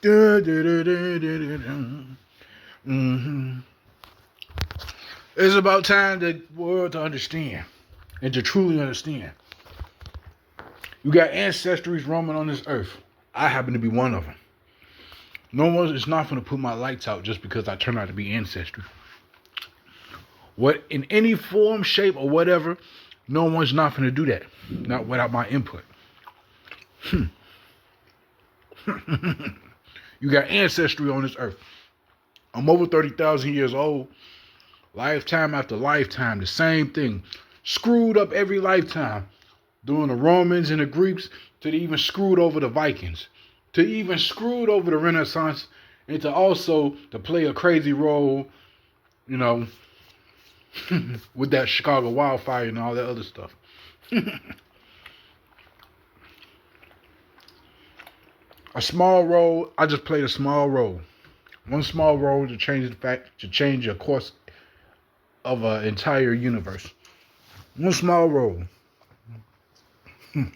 Mm-hmm. It's about time the world to understand and to truly understand. You got ancestries roaming on this earth. I happen to be one of them. No one is not going to put my lights out just because I turn out to be ancestry. What in any form, shape, or whatever, no one's not going to do that. Not without my input. You got ancestry on this earth. I'm over 30,000 years old. Lifetime after lifetime, the same thing. Screwed up every lifetime. Doing the Romans and the Greeks, to even screwed over the Vikings, to even screwed over the Renaissance, and to also to play a crazy role, you know, with that Chicago wildfire and all that other stuff. A small role, I just played a small role. One small role to change the course of an entire universe. One small role. You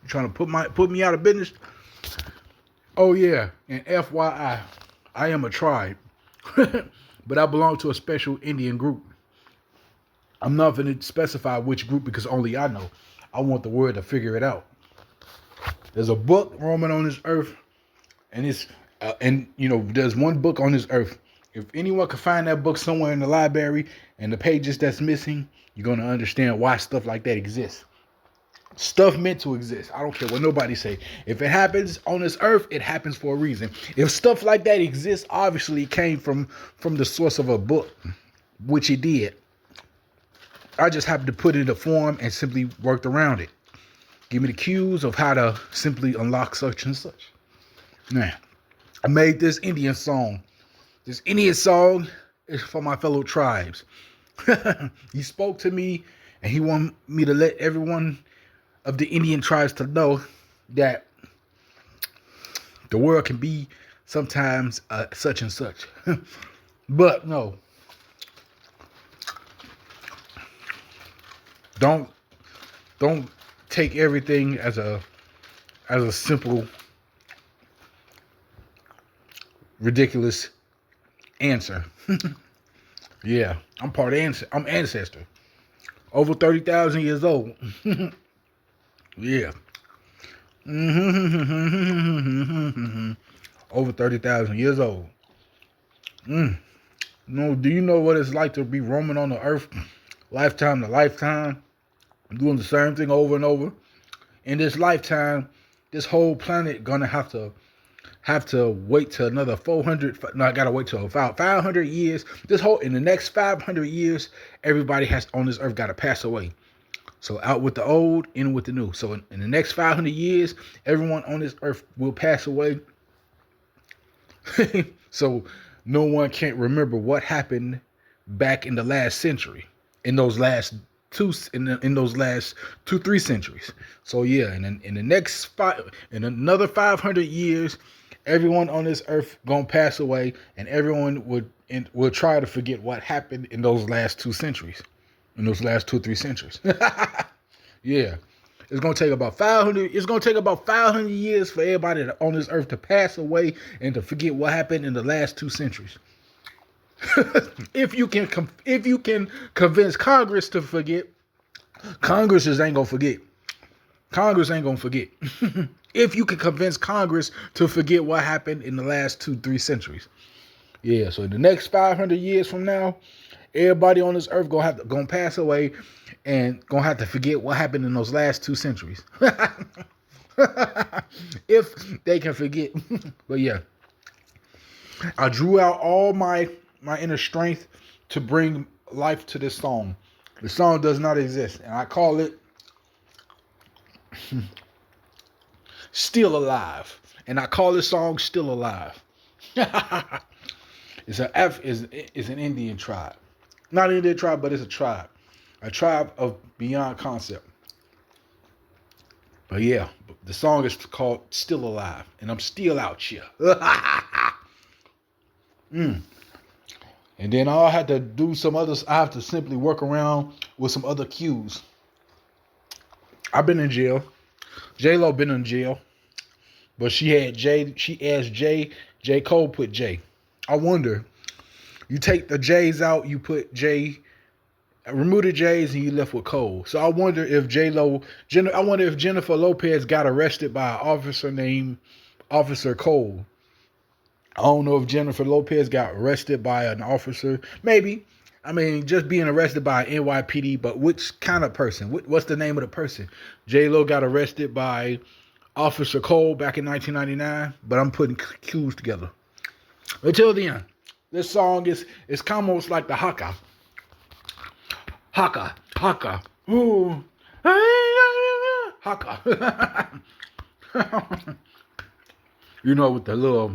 trying to put me out of business? Oh yeah, and FYI, I am a tribe, but I belong to a special Indian group. I'm not going to specify which group because only I know. I want the word to figure it out. There's a book roaming on this earth, and there's one book on this earth. If anyone can find that book somewhere in the library and the pages that's missing, you're going to understand why stuff like that exists. Stuff meant to exist. I don't care what nobody say. If it happens on this earth, it happens for a reason. If stuff like that exists, obviously it came from the source of a book, which it did. I just happened to put it in a form and simply worked around it. Give me the cues of how to simply unlock such and such. Now, I made this Indian song. This Indian song is for my fellow tribes. He spoke to me and he wanted me to let everyone of the Indian tribes to know that the world can be sometimes such and such. But no. Don't take everything as a simple, ridiculous answer. Yeah, I'm I'm ancestor. Over 30,000 years old. Yeah. Over 30,000 years old. No, do you know what it's like to be roaming on the earth lifetime to lifetime, doing the same thing over and over? In this lifetime, this whole planet gonna have to wait till another 400. No, I gotta wait till about 500 years. In the next 500 years, everybody on this earth gotta pass away. So out with the old, in with the new. So in the next 500 years, everyone on this earth will pass away. So no one can't remember what happened back in the last century, in those last 2-3 centuries. So yeah, and in the next in another 500 years, everyone on this earth gonna pass away, and everyone will try to forget what happened in those last 2 centuries. In those last 2-3 centuries. Yeah. It's gonna take about 500 years for everybody on this earth to pass away and to forget what happened in the last 2 centuries. If you can convince Congress to forget, Congress ain't gonna forget. Congress ain't gonna forget. If you can convince Congress to forget what happened in the last 2-3 centuries. Yeah, so in the next 500 years from now, everybody on this earth gonna pass away and gonna have to forget what happened in those last 2 centuries. If they can forget. But yeah, I drew out all my inner strength to bring life to this song. The song does not exist, and I call it Still Alive. And I call this song Still Alive. It's an Indian tribe. Not an Indian tribe, but it's a tribe. A tribe of beyond concept. But yeah, the song is called Still Alive. And I'm still out here. And then I have to do some others. I have to simply work around with some other cues. I've been in jail. J-Lo been in jail. but she had J. She asked J. J. Cole put J. I wonder. You take the J's out, you put J. Remove the J's and you left with Cole. So I wonder if I wonder if Jennifer Lopez got arrested by an officer named Officer Cole. I don't know if Jennifer Lopez got arrested by an officer. Maybe. I mean, just being arrested by an NYPD, but which kind of person? What's the name of the person? J-Lo got arrested by Officer Cole back in 1999, but I'm putting cues together. Until then, this song is almost like the haka. Haka, haka, ooh, haka. You know, with the little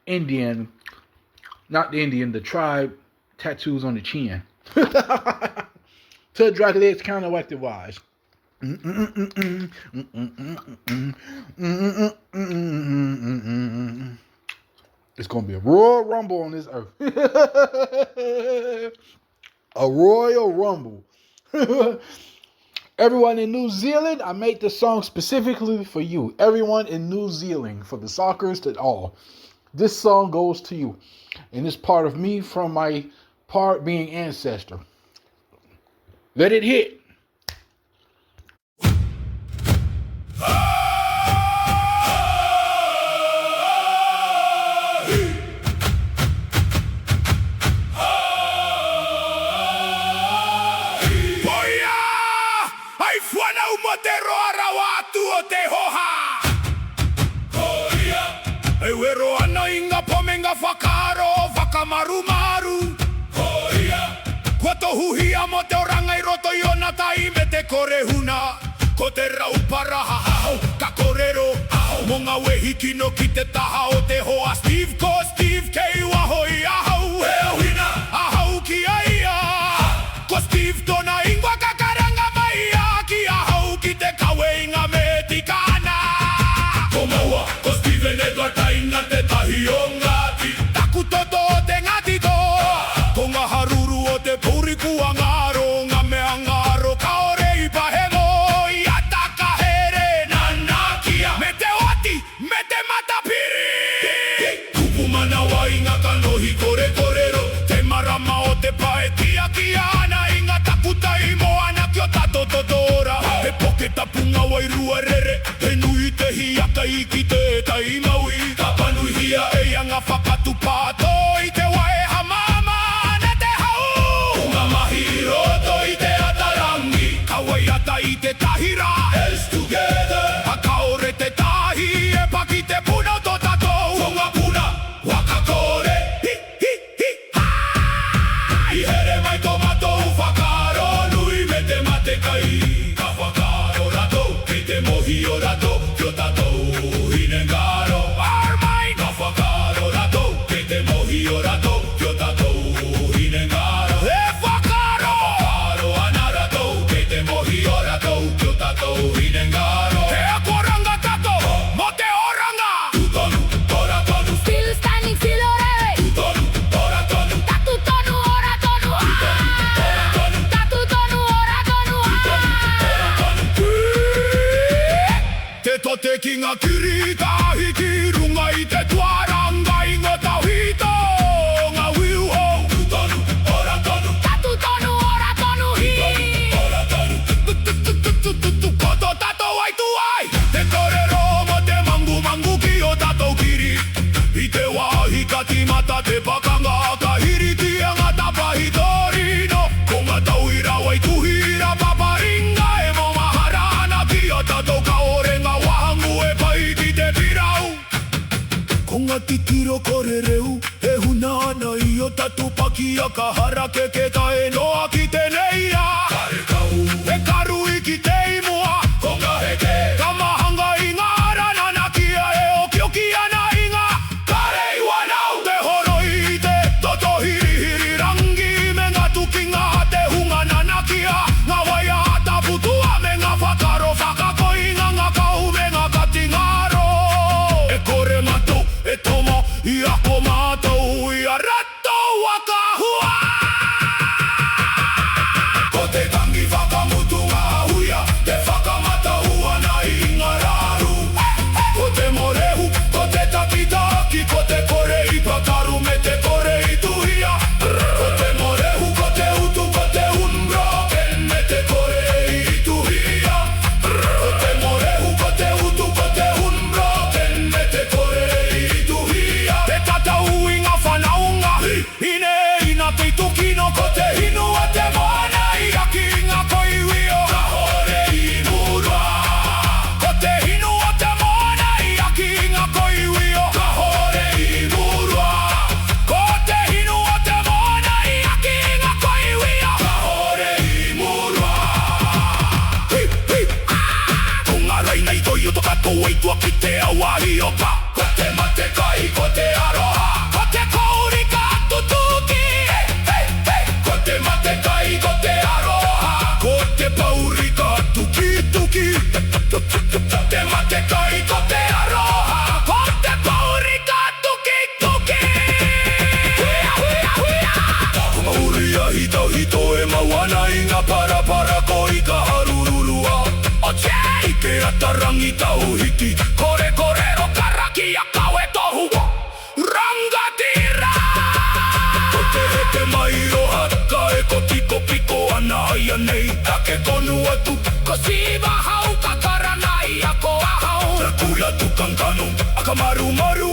Indian, not the Indian, the tribe tattoos on the chin. TutDraculaX counteractive wise. It's gonna be a Royal Rumble on this earth. A Royal Rumble. Everyone in New Zealand, I made this song specifically for you. Everyone in New Zealand, for the Sockers to all. This song goes to you. And it's part of me from my part being ancestor. Let it hit. Maru Ko to huhia mo te oranga I roto I ona tai me te korehuna Ko te raupara hahau ka korero Mo ngā wehi kino ki te taha o te hoa Steve ko Steve kei wahoi ahau Ahau ki aia Ko Steve tona ingwa ka karanga mai a Ki ahau ki te kawe inga me tikana Ko maua ko Steven Edward taina te tahi o ngati Taku toto te Ngāti Toa Ko ngā haruru o te puriku a ngaro Ngā mea ngaro ka ore I pahengo I ataka here na nakia Me te oti, me te matapiri Kupu mana wa inga kanohi kore korero Te marama o te pae tiaki ana Inga takutai moana ki o tato totora Te poke tapunga wairua rere Te nui te hiaka I ki te tai maui Ka panuhia e anga whakatu pato I te wae hamama na te hau Unga mahi roto I te atarangi Ka wai ata I te tahira Else together A kaore te tahi e paki te puna o to tato Tonga puna wakakore Hi hi hi ha I here mai tomato whakaro Nui me te mate kai Ka whakaro rato Kei te mohi o rato Kio tato hinengaro Armai Ka whakaro rato Kei te mohi o rato Kio tato hinengaro E whakaro Whakaro ana rato Kei te mohi o rato Kio tato hinengaro Te ako oranga tato Mo te oranga Tutonu, ora tonu Still standing, still ore. Tutonu, ora tonu Tatu tonu, ora tonu. Ora tonu Tatu tonu, ora tonu. Te tote ki ngā kiri tahi ki runga I te tuaranga I ngā tauhito ngā wiuho Tutonu, ora tonu Tatu tonu, ora tonu. Ora tonu Koto tato ai tu ai Te korero mo te mangu mangu ki o tato kiri I te wahi ka timata te pakanga Ka hiri ti a ngā tapahi torino Ko ngā tauhira wai tuhira paparinga E mo maharana ki o tato ka ore ngā wahangu e pai ki te pirau Ko ngā titiro korereu E huna ana I o tatu paki a ka harake ke tae noa ki te neia Karekau E karu I ki te imua Ko ngā heke Ka mahanga I ngā ranana kia E o kioki ana I ngā karei wanau Te horo I te toto hiri hiri rangi Me ngā tuki ngā te hunga nana kia Ngā waia ata putua me ngā whakaro Whakakoi ngā kau me ngā kati ngaro E kore matou, e tomo, I ako matou I a rato wakahua Ko te tangi whakamutu ngā huia Te whakamata hua na I ngā raru Ko te tarangi tauhiti kore korero karaki a kawe tohu rangatira ko te heke mai roha ka e ko tiko piko ana ia nei take konu atu ko siva hau ka karanai a ko ahau Dracula tukankhanu akamaru maru